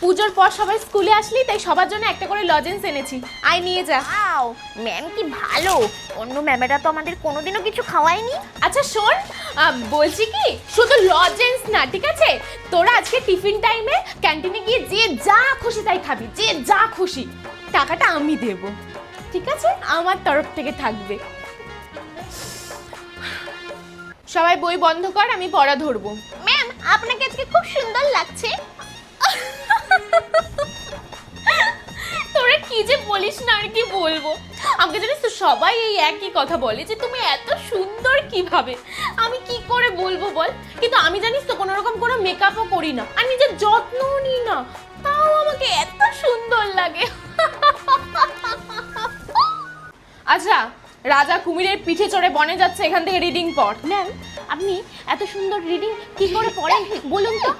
পুজোর পর সবাই স্কুলে আসলি, তাই সবার জন্য একটা করে লজেন্স এনেছি, আয় নিয়ে যা। ওয়াও, ম্যাম কি ভালো। অন্য ম্যামেরা তো আমাদের কোনোদিনও কিছু খাওয়ায়নি। আচ্ছা শোন, বলছি কি, শুধু লজেন্স না, ঠিক আছে, তোরা আজকে টিফিন টাইমে ক্যান্টিনে গিয়ে যে যা খুশি তাই খাবি, যে যা খুশি, টাকাটা আমি দেব, ঠিক আছে, আমার তরফ থেকে থাকবে। সবাই বই বন্ধ কর, আমি পড়া ধরবো। ম্যাম, আপনাকে আজকে খুব সুন্দর লাগছে। তোরা কি যে বলিস না, আর কি বলবো। আমাকে জানিস তো সবাই এই একই কথা বলে যে তুমি এত সুন্দর কিভাবে। আমি কি করে বলবো বল, কিন্তু আমি জানিস তো কোনো রকম কোনো মেকআপও করি না, আর নিজের যত্নও নিই না, তাও আমাকে এত সুন্দর লাগে। আচ্ছা, রাজা কুমিরের পিঠে চড়ে বনে যাচ্ছে, এখান থেকে রিডিং পড়। ম্যাম, আপনি এত সুন্দর রিডিং কি করে পড়েন বলুন তো।